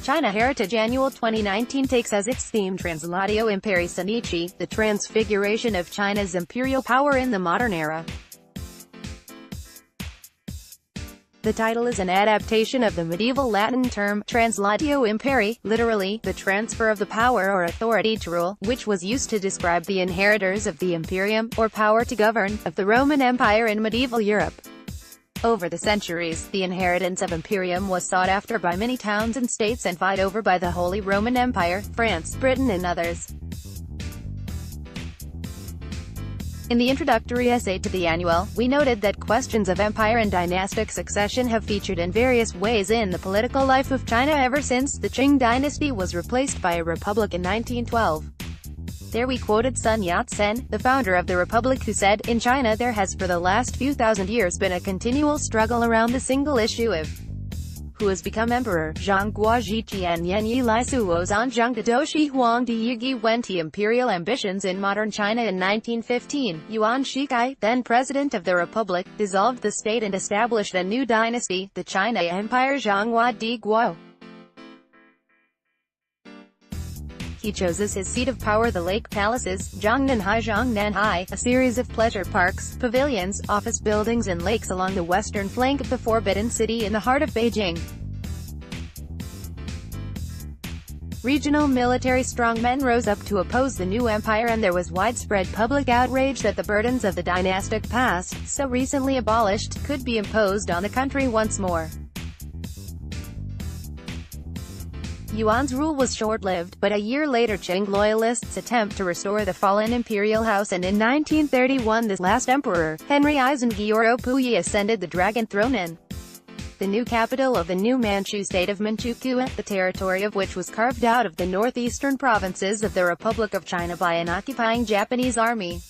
China Heritage Annual 2019 takes as its theme Translatio Imperii Sinici, the transfiguration of China's imperial power in the modern era. The title is an adaptation of the medieval Latin term, Translatio Imperii, literally, the transfer of the power or authority to rule, which was used to describe the inheritors of the imperium, or power to govern, of the Roman Empire in medieval Europe. Over the centuries, the inheritance of imperium was sought after by many towns and states and fought over by the Holy Roman Empire, France, Britain and others. In the introductory essay to the annual, we noted that questions of empire and dynastic succession have featured in various ways in the political life of China ever since the Qing dynasty was replaced by a republic in 1912. There we quoted Sun Yat-sen, the founder of the republic, who said, "In China there has for the last few thousand years been a continual struggle around the single issue of who has become emperor. Zhang Guozhi Qian Yan Yi Lai Su Zhan Zhang Dadoshi Huang Di Yigi went to imperial ambitions in modern China in 1915. Yuan Shikai, then president of the republic, dissolved the state and established a new dynasty, the China Empire Zhanghua Di Guo. He chose as his seat of power the lake palaces, Zhangnanhai, a series of pleasure parks, pavilions, office buildings and lakes along the western flank of the Forbidden City in the heart of Beijing. Regional military strongmen rose up to oppose the new empire, and there was widespread public outrage that the burdens of the dynastic past, so recently abolished, could be imposed on the country once more. Yuan's rule was short-lived, but a year later Qing loyalists attempt to restore the fallen imperial house, and in 1931 the last emperor, Henry Eisengioro Puyi, ascended the dragon throne in the new capital of the new Manchu state of Manchukuo, the territory of which was carved out of the northeastern provinces of the Republic of China by an occupying Japanese army.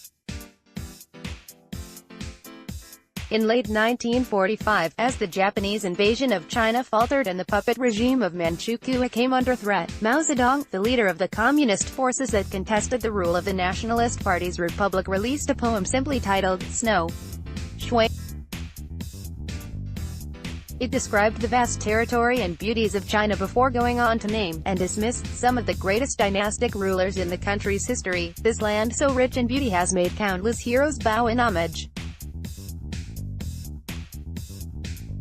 In late 1945, as the Japanese invasion of China faltered and the puppet regime of Manchukuo came under threat, Mao Zedong, the leader of the communist forces that contested the rule of the Nationalist Party's republic, released a poem simply titled, Snow Shui. It described the vast territory and beauties of China before going on to name, and dismissed, some of the greatest dynastic rulers in the country's history. This land so rich in beauty has made countless heroes bow in homage.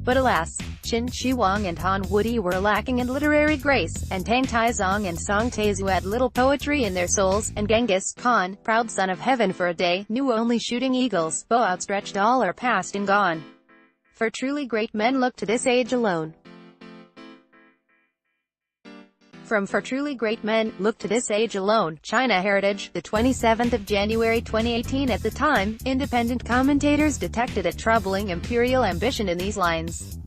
But alas, Qin Shi Huang and Han Wudi were lacking in literary grace, and Tang Taizong and Song Taizu had little poetry in their souls, and Genghis Khan, proud son of heaven for a day, knew only shooting eagles, bow outstretched all are past and gone. For truly great men look to this age alone. From For Truly Great Men, Look to This Age Alone, China Heritage, the 27th of January 2018. At the time, independent commentators detected a troubling imperial ambition in these lines.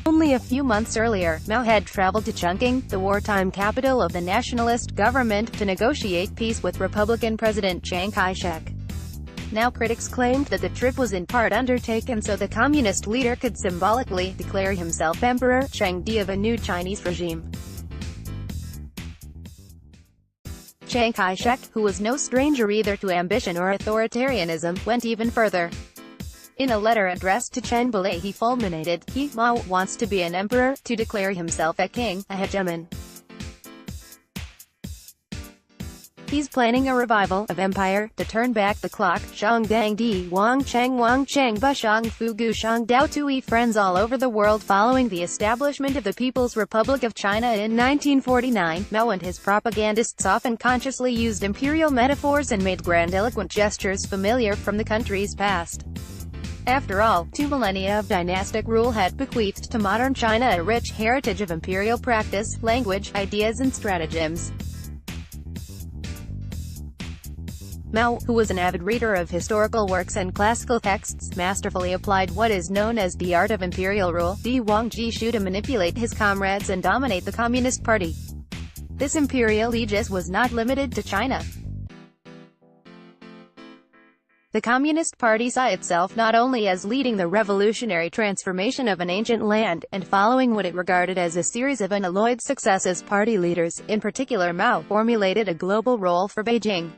Only a few months earlier, Mao had traveled to Chongqing, the wartime capital of the nationalist government, to negotiate peace with Republican President Chiang Kai-shek. Now critics claimed that the trip was in part undertaken so the communist leader could symbolically declare himself Emperor Chengdi of a new Chinese regime. Chiang Kai-shek, who was no stranger either to ambition or authoritarianism, went even further. In a letter addressed to Chen Balay he fulminated, he, Mao, wants to be an emperor, to declare himself a king, a hegemon. He's planning a revival of empire, to turn back the clock. Zhang Dang Di, Wang Cheng Ba Shang Fugu Shang Dao Tui. Friends all over the world. Following the establishment of the People's Republic of China in 1949, Mao and his propagandists often consciously used imperial metaphors and made grandiloquent gestures familiar from the country's past. After all, 2 millennia of dynastic rule had bequeathed to modern China a rich heritage of imperial practice, language, ideas and stratagems. Mao, who was an avid reader of historical works and classical texts, masterfully applied what is known as the art of imperial rule, Di Wang Jishu, to manipulate his comrades and dominate the Communist Party. This imperial aegis was not limited to China. The Communist Party saw itself not only as leading the revolutionary transformation of an ancient land, and following what it regarded as a series of unalloyed successes. Party leaders, in particular Mao, formulated a global role for Beijing.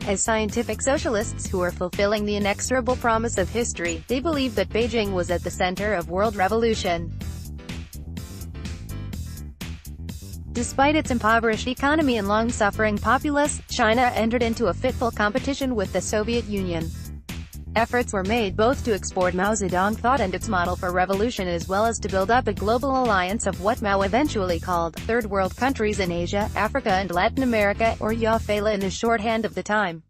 As scientific socialists who were fulfilling the inexorable promise of history, they believed that Beijing was at the center of world revolution. Despite its impoverished economy and long-suffering populace, China entered into a fitful competition with the Soviet Union. Efforts were made both to export Mao Zedong thought and its model for revolution as well as to build up a global alliance of what Mao eventually called Third World countries in Asia, Africa and Latin America, or YAFELA in the shorthand of the time.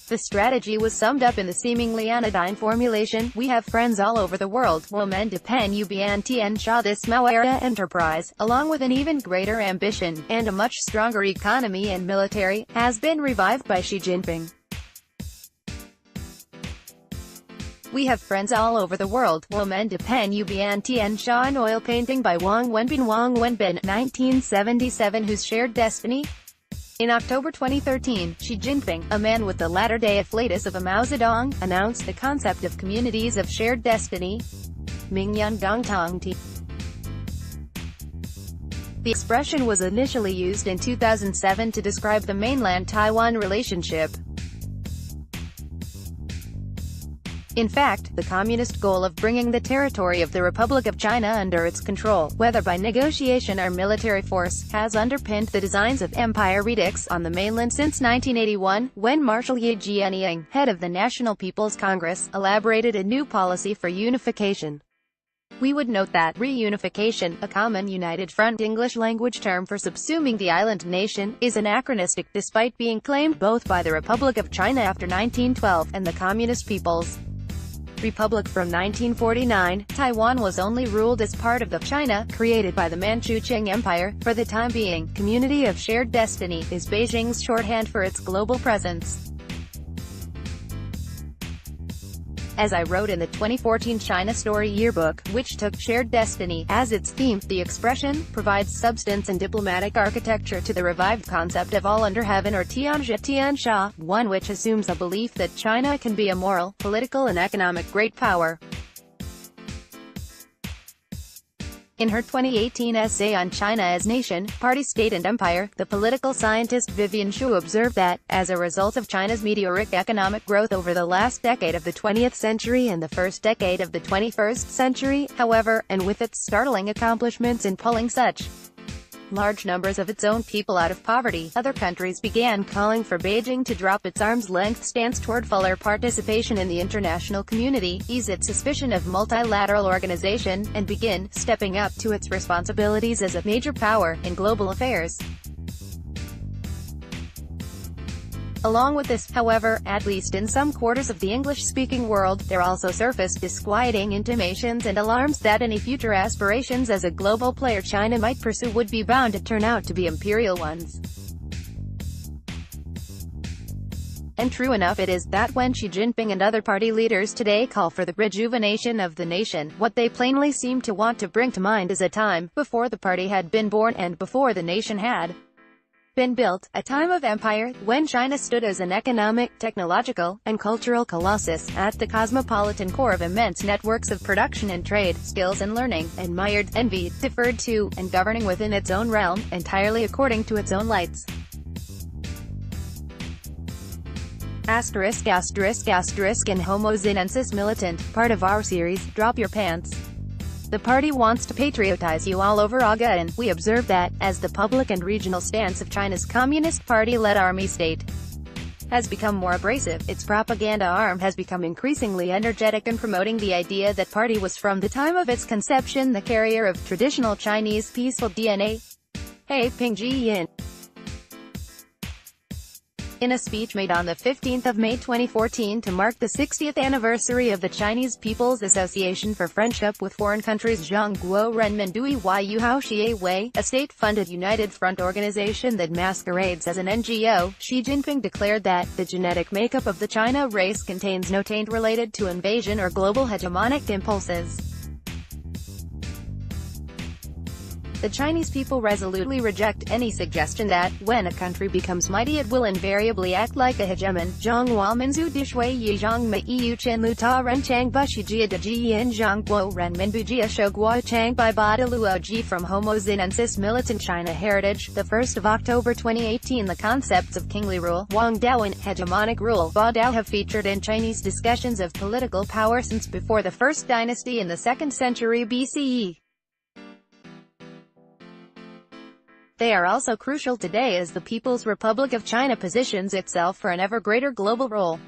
The strategy was summed up in the seemingly anodyne formulation, "We have friends all over the world, women depend you bien tien sha." This Mao-era enterprise, along with an even greater ambition, and a much stronger economy and military, has been revived by Xi Jinping. "We have friends all over the world, women depend you bien tien sha." An oil painting by Wang Wenbin, 1977, whose shared destiny. In October 2013, Xi Jinping, a man with the latter-day afflatus of a Mao Zedong, announced the concept of communities of shared destiny. Mingyan Gongtongti. The expression was initially used in 2007 to describe the mainland-Taiwan relationship. In fact, the communist goal of bringing the territory of the Republic of China under its control, whether by negotiation or military force, has underpinned the designs of empire edicts on the mainland since 1981, when Marshal Ye Jianying, head of the National People's Congress, elaborated a new policy for unification. We would note that reunification, a common United Front English-language term for subsuming the island nation, is anachronistic despite being claimed both by the Republic of China after 1912 and the Communist People's Republic from 1949. Taiwan was only ruled as part of the China, created by the Manchu Qing Empire, for the time being. Community of shared destiny is Beijing's shorthand for its global presence. As I wrote in the 2014 China Story Yearbook, which took shared destiny as its theme, the expression provides substance and diplomatic architecture to the revived concept of all under heaven, or Tianzhi Tiansha, one which assumes a belief that China can be a moral, political and economic great power. In her 2018 essay on China as Nation, Party, State and Empire, the political scientist Vivian Xu observed that, as a result of China's meteoric economic growth over the last decade of the 20th century and the first decade of the 21st century, however, and with its startling accomplishments in pulling such large numbers of its own people out of poverty, other countries began calling for Beijing to drop its arm's-length stance toward fuller participation in the international community, ease its suspicion of multilateral organization, and begin stepping up to its responsibilities as a major power in global affairs. Along with this, however, at least in some quarters of the English-speaking world, there also surfaced disquieting intimations and alarms that any future aspirations as a global player China might pursue would be bound to turn out to be imperial ones. And true enough it is, that when Xi Jinping and other party leaders today call for the rejuvenation of the nation, what they plainly seem to want to bring to mind is a time before the party had been born and before the nation had been built, a time of empire, when China stood as an economic, technological, and cultural colossus, at the cosmopolitan core of immense networks of production and trade, skills and learning, admired, envied, deferred to, and governing within its own realm, entirely according to its own lights. Asterisk and Homo Zinensis Militant, part of our series, Drop Your Pants. The party wants to patriotize you all over again. We observe that, as the public and regional stance of China's Communist Party-led army state has become more abrasive, its propaganda arm has become increasingly energetic in promoting the idea that party was from the time of its conception the carrier of traditional Chinese peaceful DNA. Hey Pingji Yin. In a speech made on the 15th of May 2014 to mark the 60th anniversary of the Chinese People's Association for Friendship with Foreign Countries, Zhongguo Renmendui Yu Hao Xie Wei, a state-funded United Front organization that masquerades as an NGO, Xi Jinping declared that the genetic makeup of the China race contains no taint related to invasion or global hegemonic impulses. The Chinese people resolutely reject any suggestion that, when a country becomes mighty it will invariably act like a hegemon. Zhonghua Minzu Dishui Yi Zhong Mei Yu Chen Lu Ta Ren Chang Ba Shi Jia De Ji Yin Zhongguo Ren Min Bu Jia Shogua Chang Bai Ba De Luo Ji. From Homo Zinensis Militant China Heritage, 1 October 2018. The concepts of kingly rule, Wang Dao, and hegemonic rule, Ba Dao, have featured in Chinese discussions of political power since before the First Dynasty in the 2nd century BCE. they are also crucial today as the People's Republic of China positions itself for an ever greater global role.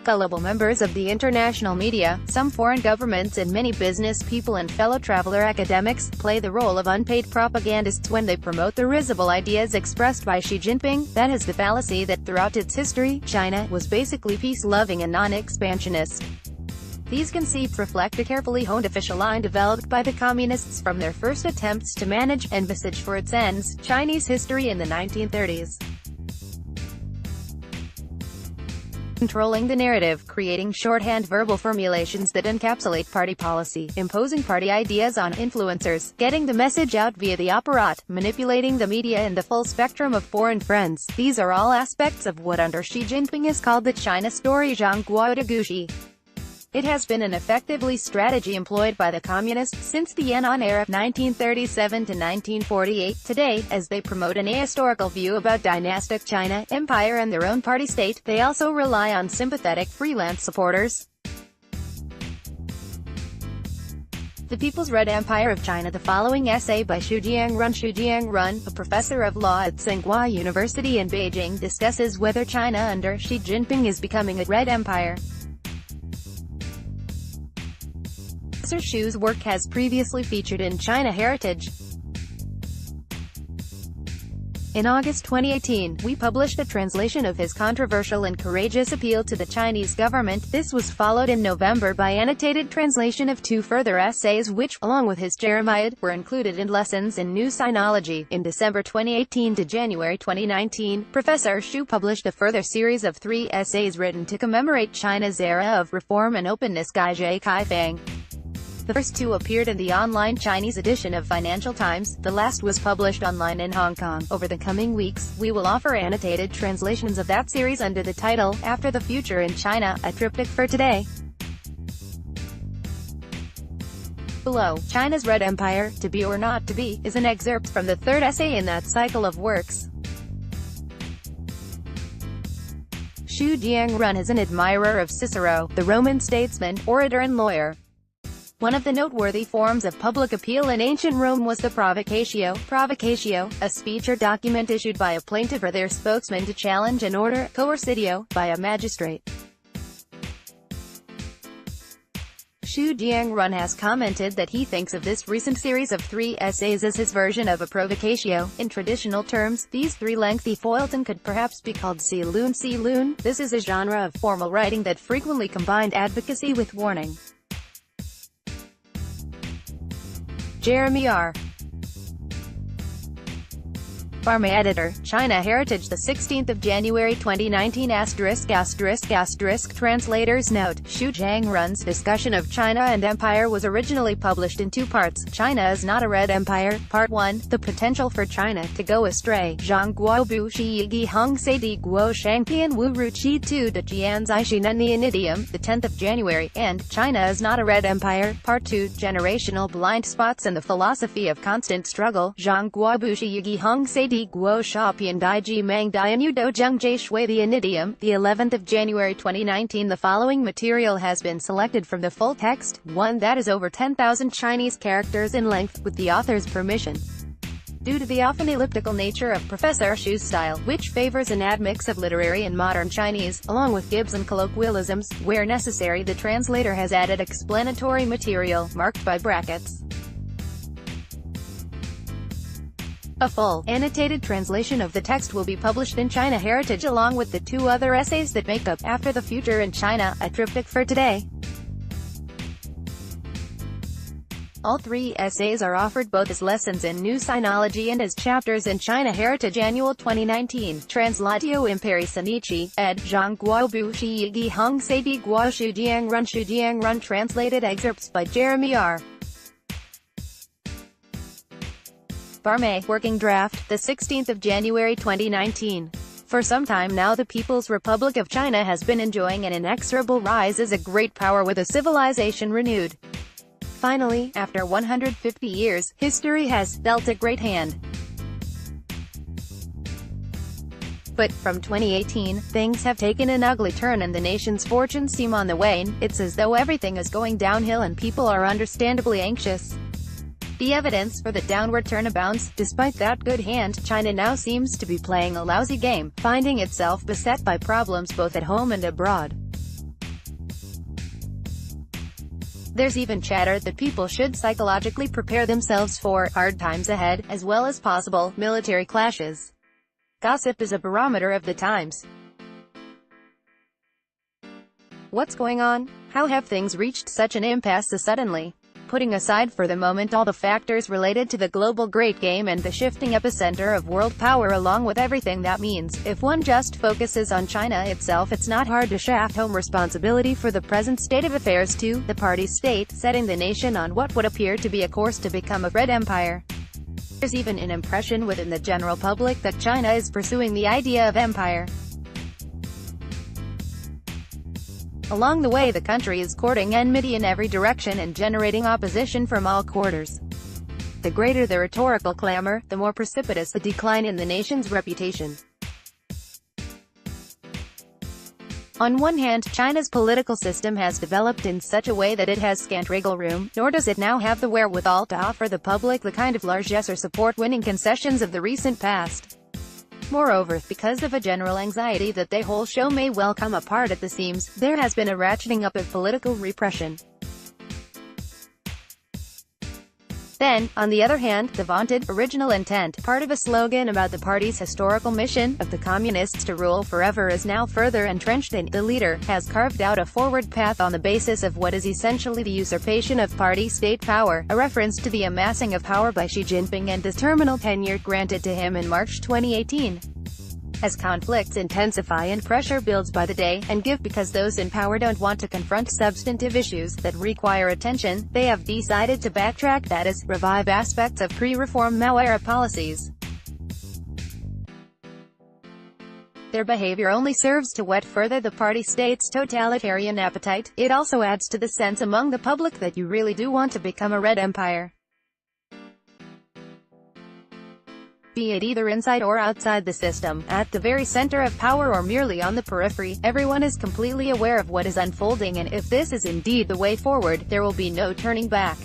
Gullible members of the international media, some foreign governments and many business people and fellow traveler academics, play the role of unpaid propagandists when they promote the risible ideas expressed by Xi Jinping. That is the fallacy that throughout its history, China was basically peace-loving and non-expansionist. These conceits reflect a carefully honed official line developed by the communists from their first attempts to manage, and envisage for its ends, Chinese history in the 1930s. Controlling the narrative, creating shorthand verbal formulations that encapsulate party policy, imposing party ideas on influencers, getting the message out via the apparat, manipulating the media and the full spectrum of foreign friends. These are all aspects of what under Xi Jinping is called the China story Zhangguo de Guxi. It has been an effectively strategy employed by the communists since the Yan'an era of 1937 to 1948. Today, as they promote an ahistorical view about dynastic China, empire and their own party state, they also rely on sympathetic freelance supporters. The People's Red Empire of China. The following essay by Xu Jiangrun, a professor of law at Tsinghua University in Beijing, discusses whether China under Xi Jinping is becoming a red empire. Professor Xu's work has previously featured in China Heritage. In August 2018, we published a translation of his controversial and courageous appeal to the Chinese government. This was followed in November by annotated translation of 2 further essays which, along with his Jeremiad, were included in Lessons in New Sinology. In December 2018 to January 2019, Professor Xu published a further series of 3 essays written to commemorate China's era of reform and openness. Gaizhe Kaifang. The first 2 appeared in the online Chinese edition of Financial Times, the last was published online in Hong Kong. Over the coming weeks, we will offer annotated translations of that series under the title, After the Future in China, a triptych for today. Below, China's Red Empire, To Be or Not to Be, is an excerpt from the 3rd essay in that cycle of works. Xu Jiangrun is an admirer of Cicero, the Roman statesman, orator and lawyer. One of the noteworthy forms of public appeal in ancient Rome was the provocatio, a speech or document issued by a plaintiff or their spokesman to challenge an order, coercitio, by a magistrate. Xu Jiangrun has commented that he thinks of this recent series of 3 essays as his version of a provocatio. In traditional terms, these 3 lengthy feuilleton could perhaps be called si-lun. This is a genre of formal writing that frequently combined advocacy with warning. Jeremy R. Barma Editor, China Heritage, the 16th of January 2019 *****. Translator's note: Xu Jiangrun's discussion of China and empire was originally published in 2 parts. China is not a red empire. Part 1, The Potential for China to Go Astray. Zhangguo Bu Shi Yi Hong Sei Di Guo Shangpian Wu Ru Qi 2 De Jian Zai Shi Nen the Inidium, the 10th of January, and China is not a red empire. Part 2, Generational Blind Spots and the Philosophy of Constant Struggle. Zhangguo Bu Shi Yi Hong Sei Di Guo Shapian Dai Ji Mang Dian Yu Do Zheng Jie Shui the Inidium, the 11th of January 2019. The following material has been selected from the full text, one that is over 10,000 Chinese characters in length, with the author's permission. Due to the often elliptical nature of Professor Xu's style, which favors an admix of literary and modern Chinese, along with Gibbs and colloquialisms, where necessary the translator has added explanatory material, marked by brackets. A full, annotated translation of the text will be published in China Heritage along with the 2 other essays that make up After the Future in China, a triptych for today. All 3 essays are offered both as lessons in New Sinology and as chapters in China Heritage Annual 2019, Translatio Imperii Sinici, ed. Zhangguo Bu Shi Yi Hong Sei Di Guo Xu Jiangrun. Translated excerpts by Jeremy R. Barma, Working Draft, the 16th of January 2019. For some time now the People's Republic of China has been enjoying an inexorable rise as a great power with a civilization renewed. Finally, after 150 years, history has dealt a great hand. But, from 2018, things have taken an ugly turn and the nation's fortunes seem on the wane. It's as though everything is going downhill and people are understandably anxious. The evidence for the downward turn abounds. Despite that good hand, China now seems to be playing a lousy game, finding itself beset by problems both at home and abroad. There's even chatter that people should psychologically prepare themselves for hard times ahead, as well as possible military clashes. Gossip is a barometer of the times. What's going on? How have things reached such an impasse so suddenly? Putting aside for the moment all the factors related to the global great game and the shifting epicenter of world power along with everything that means, if one just focuses on China itself, it's not hard to shaft home responsibility for the present state of affairs to the party state, setting the nation on what would appear to be a course to become a red empire. There's even an impression within the general public that China is pursuing the idea of empire. Along the way, the country is courting enmity in every direction and generating opposition from all quarters. The greater the rhetorical clamor, the more precipitous the decline in the nation's reputation. On one hand, China's political system has developed in such a way that it has scant wriggle room, nor does it now have the wherewithal to offer the public the kind of largesse or support-winning concessions of the recent past. Moreover, because of a general anxiety that the whole show may well come apart at the seams, there has been a ratcheting up of political repression. Then, on the other hand, the vaunted, original intent, part of a slogan about the party's historical mission, of the communists to rule forever is now further entrenched in, the leader, has carved out a forward path on the basis of what is essentially the usurpation of party-state power, a reference to the amassing of power by Xi Jinping and the terminal tenure granted to him in March 2018. As conflicts intensify and pressure builds by the day, and give because those in power don't want to confront substantive issues that require attention, they have decided to backtrack, that is, revive aspects of pre-reform Mao-era policies. Their behavior only serves to whet further the party-state's totalitarian appetite. It also adds to the sense among the public that you really do want to become a red empire. Be it either inside or outside the system, at the very center of power or merely on the periphery, everyone is completely aware of what is unfolding, and if this is indeed the way forward, there will be no turning back.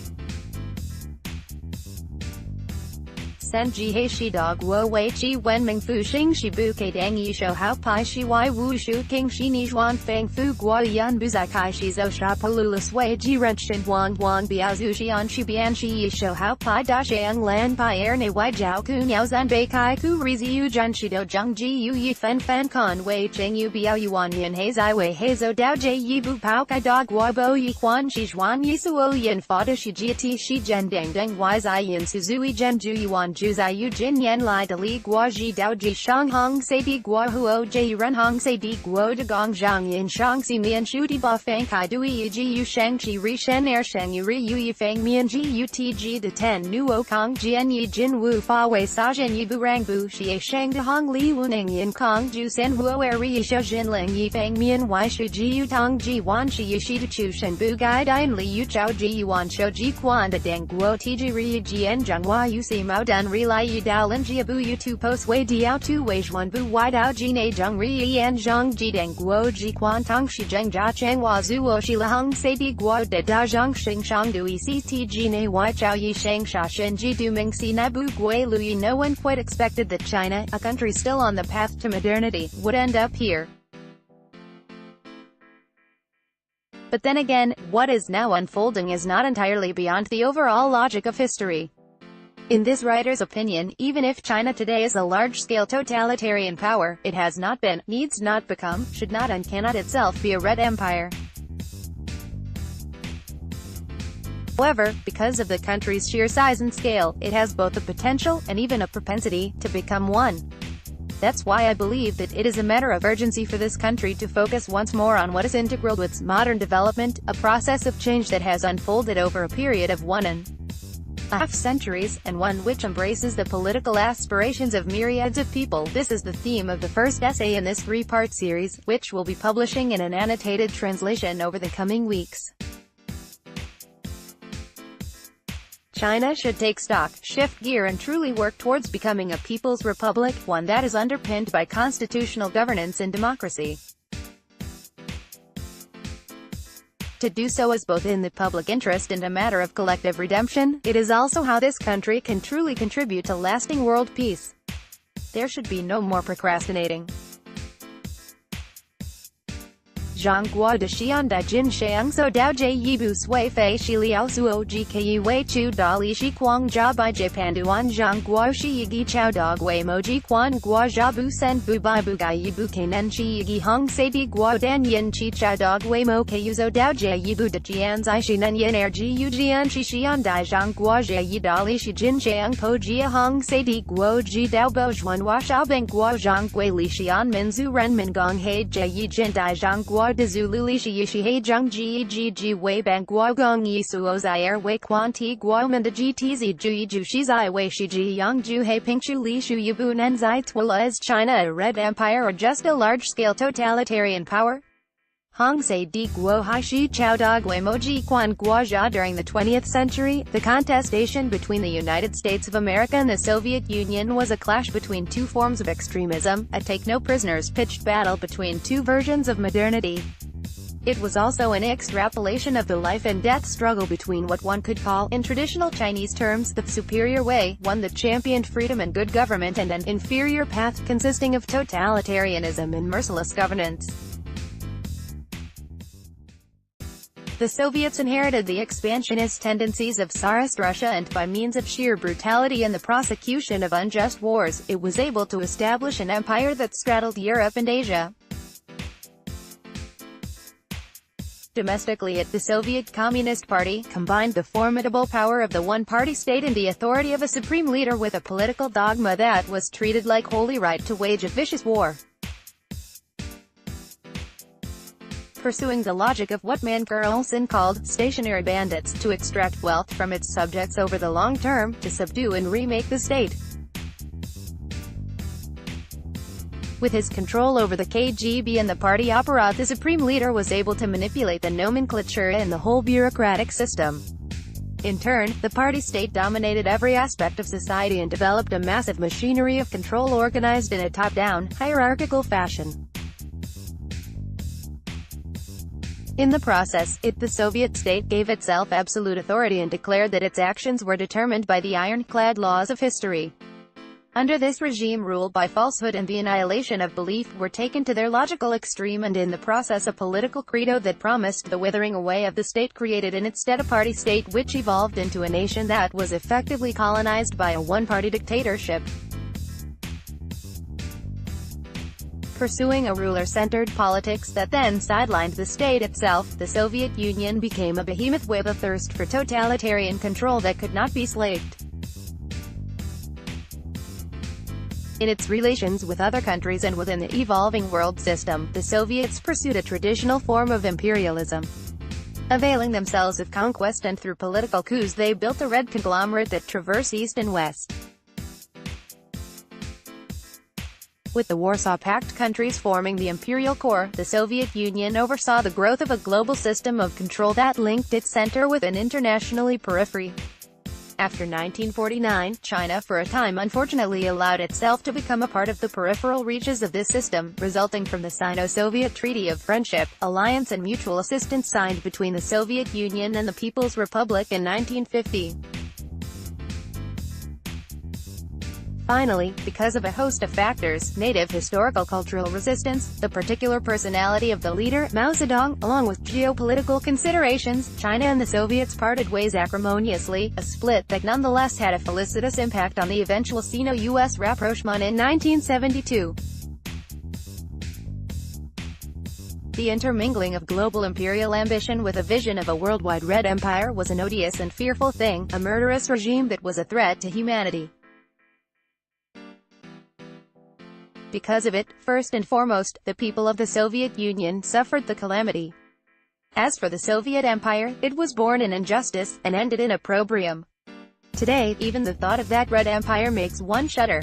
Sen ji he shi dog wo wei chi wen ming fu xing shi bu ke dang yi shou hao pai shi wai wu shu king shi ni zhuan feng fu guo yan bu zai kai shi zhou sha palula sui ji ren shin wang biao zu xian shi bian shi yi shou hao pai da xiang lan pai er ne wai jiao ku niao zan bei kai ku ri zi yu zhan shi do zhang ji yu yi fen con wei cheng yu biao yuan yin he zai wei he zhou dao jie yi bu pao kai dog guo bo yi huan shi zhuan yi suo yin fa de shi ji ti shi zhen dang deng wai zai yin su zui zhen ju yuan ju zai yu jin yan lai de li guo ji dao ji shang hong sei di guo huo ji ren hong sei di guo de gong zhang yin shang si mian shu di ba fang kai dui yi ji yu shang chi ri shen er shang yu ri yu yi fang mian ji yu ti ji de ten nuo kong jian yi jin wu fa wei sa zhen yi bu rang bu shi shang de hong li wu ning yin kong ju san huo er ri shou jin ling yi fang mian wai shu ji yu tong ji wan shi yi shi de chu shen bu gai dian li yu chao ji yuan shou ji quan de dang guo ti ji ri yi jian zhang hua yu si mao dan ri lai yi dao lin jia bu yu tu post wei diao tu wei zhuan bu wai dao ji nei zhang ri yan zhang ji dang guo ji quan tong shi zheng jia cheng hua zuo shi la hong sei di guo de da zhang xing shang du yi si ti ji nei wai chao yi sheng sha shen ji du ming si na bu gui lu yi. No one quite expected that China, a country still on the path to modernity, would end up here. But then again, what is now unfolding is not entirely beyond the overall logic of history. In this writer's opinion, even if China today is a large-scale totalitarian power, it has not been, needs not become, should not and cannot itself be a red empire. However, because of the country's sheer size and scale, it has both the potential, and even a propensity, to become one. That's why I believe that it is a matter of urgency for this country to focus once more on what is integral to its modern development, a process of change that has unfolded over a period of 1.5 centuries, and one which embraces the political aspirations of myriads of people. This is the theme of the first essay in this three-part series, which we'll be publishing in an annotated translation over the coming weeks. China should take stock, shift gear and truly work towards becoming a people's republic, one that is underpinned by constitutional governance and democracy. To do so is both in the public interest and a matter of collective redemption. It is also how this country can truly contribute to lasting world peace. There should be no more procrastinating. 张国的现代人享受到这一部随非是了所即可以为出道理是光家by Japan 的万张国是一个超大规模的光国家不散不败不改一部可能是一个行世的国但因其超大规模可以做到这一部的现在是能源而只有这样是现代张国这一道理是真相破这行世的国知道保存我小本国张国理是安民族人民讲黑这一现代张国的 Zulu 是一是黑张 GEGG 为本国讲艺术在而为quan ti 国民的 GTZ 注意就是在为是这样就黑平处理属于不能再脱了 as China a red empire or just a large-scale totalitarian power? Hong Se Di Guo Hai Shi Chao Da Gui Moji Quan Guo during the 20th century, the contestation between the United States of America and the Soviet Union was a clash between two forms of extremism, a take-no-prisoners pitched battle between two versions of modernity. It was also an extrapolation of the life and death struggle between what one could call, in traditional Chinese terms, the superior way, one that championed freedom and good government, and an inferior path consisting of totalitarianism and merciless governance. The Soviets inherited the expansionist tendencies of Tsarist Russia and by means of sheer brutality and the prosecution of unjust wars, it was able to establish an empire that straddled Europe and Asia. Domestically, the Soviet Communist Party combined the formidable power of the one-party state and the authority of a supreme leader with a political dogma that was treated like holy right to wage a vicious war. Pursuing the logic of what Manker Olson called stationary bandits, to extract wealth from its subjects over the long term, to subdue and remake the state. With his control over the KGB and the party apparat, the supreme leader was able to manipulate the nomenclature and the whole bureaucratic system. In turn, the party state dominated every aspect of society and developed a massive machinery of control organized in a top-down, hierarchical fashion. In the process, the Soviet state gave itself absolute authority and declared that its actions were determined by the ironclad laws of history. Under this regime, rule by falsehood and the annihilation of belief were taken to their logical extreme, and in the process a political credo that promised the withering away of the state created in its stead a party state which evolved into a nation that was effectively colonized by a one-party dictatorship. Pursuing a ruler-centered politics that then sidelined the state itself, the Soviet Union became a behemoth with a thirst for totalitarian control that could not be slaked. In its relations with other countries and within the evolving world system, the Soviets pursued a traditional form of imperialism. Availing themselves of conquest and through political coups they built a red conglomerate that traversed east and west. With the Warsaw Pact countries forming the imperial core, the Soviet Union oversaw the growth of a global system of control that linked its center with an internationally periphery. After 1949, China for a time unfortunately allowed itself to become a part of the peripheral reaches of this system, resulting from the Sino-Soviet Treaty of Friendship, Alliance and Mutual Assistance signed between the Soviet Union and the People's Republic in 1950. Finally, because of a host of factors, native historical cultural resistance, the particular personality of the leader, Mao Zedong, along with geopolitical considerations, China and the Soviets parted ways acrimoniously, a split that nonetheless had a felicitous impact on the eventual Sino-US rapprochement in 1972. The intermingling of global imperial ambition with a vision of a worldwide red empire was an odious and fearful thing, a murderous regime that was a threat to humanity. Because of it, first and foremost, the people of the Soviet Union suffered the calamity. As for the Soviet Empire, it was born in injustice, and ended in opprobrium. Today, even the thought of that red empire makes one shudder.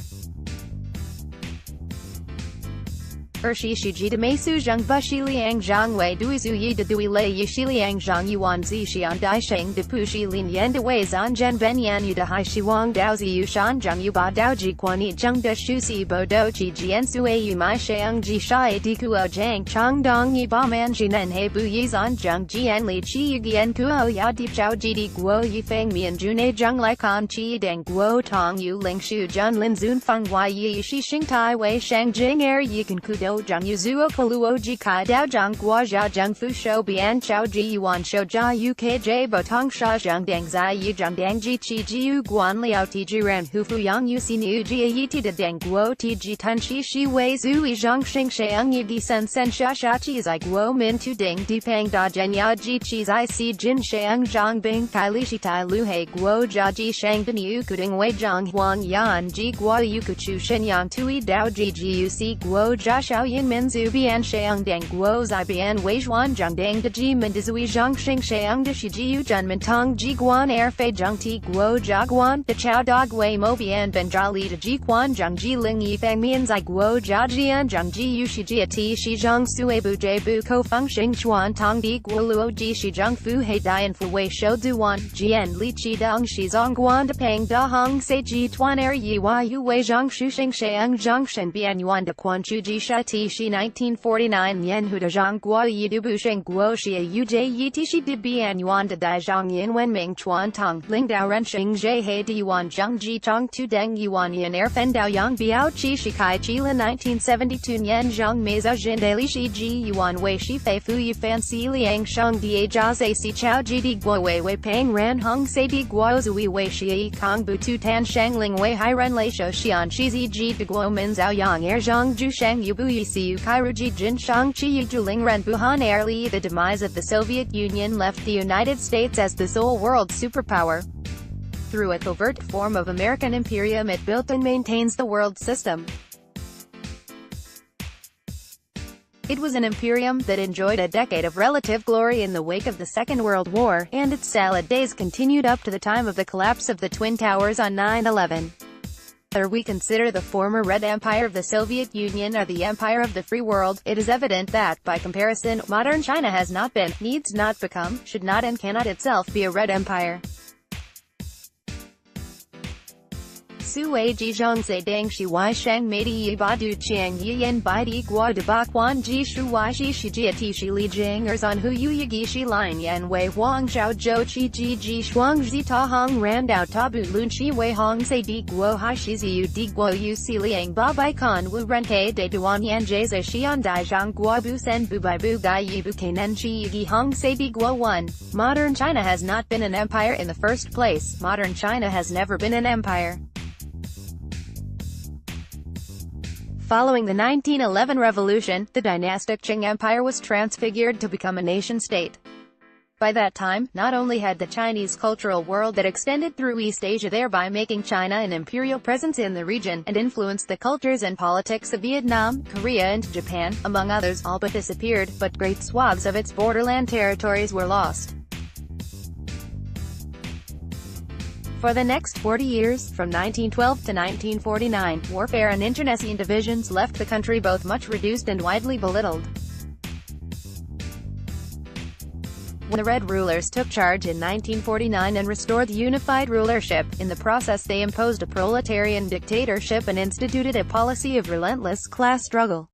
Shi shi ji de mei su zhang ba shi liang zhang wei dui zu yi de dui lei yi shi liang zhang yuan zi xian dai sheng de pu shi lin yan de wei zan zhen ben yan yu de hai shi wang dao zi yu shan zhang yu ba dao ji quan yi zhang de shu si bo do chi jian su yu mai shang ji shai di kuo zhang chang dong yi ba man ji nen he bu yi zan zhang jian li chi yu gian kuo ya di chao ji di guo yi feng mian jun a zhang lai kan chi dang guo tong yu ling shu jun lin zun feng y yi shi xing tai wei shang jing er yi kan ku do zhang yu zuo kaluo ji kai dao zhang guo jia zhang fu shou bian chao ji yuan shou jia yu kj bo tong sha zhang dang zai yu zhang dang ji chi ji yu guan liao ti ji ran hu fu yang yu si nu ji yi ti de dang guo ti ji tan shi shi wei zu yi zhang xing shang yi di sen sen sha sha chi zai guo min tu ding di pang da zhen ya ji chi zai si jin shang zhang bing kai li shi tai lu hei guo jia ji shang bin yu ku ding wei zhang huang yan ji guo yu ku chu shen yang tui dao ji ji yu si guo jia xiao yin min zu bian shang dang guo zai bian wei zhuan zhang dang de ji min de zui zhang xing shang de shi ji yu zhen min tong ji guan er fei zhang ti guo jia guan de chao dog wei mo bian ben jia li de ji quan zhang ji ling yi feng mian zai guo jia jian zhang ji yu shi jia ti shi zhang sui bu jie bu ko feng xing chuan tong di guo luo ji shi zhang fu hei dian fu wei shou duan jian li chi dong shi zong guan de peng da hong sei ji tuan er yi yu wei zhang shu xing shang zhang shen bian yuan de quan chu ji sha ti shi 1949 yen hu de zhang guo yi du bu sheng guo shi yu jie yi ti shi de bian yuan de dai zhang yin wen ming chuan tong ling dao ren xing jie he di yuan zhang ji chong tu deng yuan yin er fen dao yang biao chi shi kai chi lin 1972 yen zhang mei za jin de li shi ji yuan wei shi fei fu yu fan si liang shang di jia zai si chao ji di guo wei wei peng ran hong sei di guo zui wei shi yi kong bu tu tan shang ling wei hai ren lei shou xian shi zi ji de guo min zhao yang er zhang ju shang yu bu yi si yu kai ru ji jin shang chi yu ju ling ren buhan er li. The demise of the Soviet Union left the United States as the sole world superpower. Through a covert form of American imperium, it built and maintains the world system. It was an imperium that enjoyed a decade of relative glory in the wake of the Second World War, and its salad days continued up to the time of the collapse of the Twin Towers on 9/11. Whether we consider the former Red Empire of the Soviet Union or the Empire of the Free World, it is evident that, by comparison, modern China has not been, needs not become, should not and cannot itself be a Red Empire. Su wei ji zhong sei dang shi wai shang mei di yi ba du qiang yi yen bai di guo de ba quan ji shu wai shi shi jia ti shi li jing er zan hu yu yi gi shi lin yan wei huang zhao zhou chi ji ji shuang zi ta hong ran dao ta bu lun shi wei hong sei di guo hai shi zi yu di guo yu si liang ba bai kan wu ren ke de duan yan jie zai xian dai zhang guo bu sen bu bai bu gai yi bu ke nen shi yi gi hong sei di guo 1. Modern China has not been an empire in the first place. Modern China has never been an empire. Following the 1911 revolution, the dynastic Qing Empire was transfigured to become a nation-state. By that time, not only had the Chinese cultural world that extended through East Asia, thereby making China an imperial presence in the region, and influenced the cultures and politics of Vietnam, Korea and Japan, among others, all but disappeared, but great swaths of its borderland territories were lost. For the next 40 years, from 1912 to 1949, warfare and internecine divisions left the country both much reduced and widely belittled. When the Red rulers took charge in 1949 and restored unified rulership, in the process they imposed a proletarian dictatorship and instituted a policy of relentless class struggle.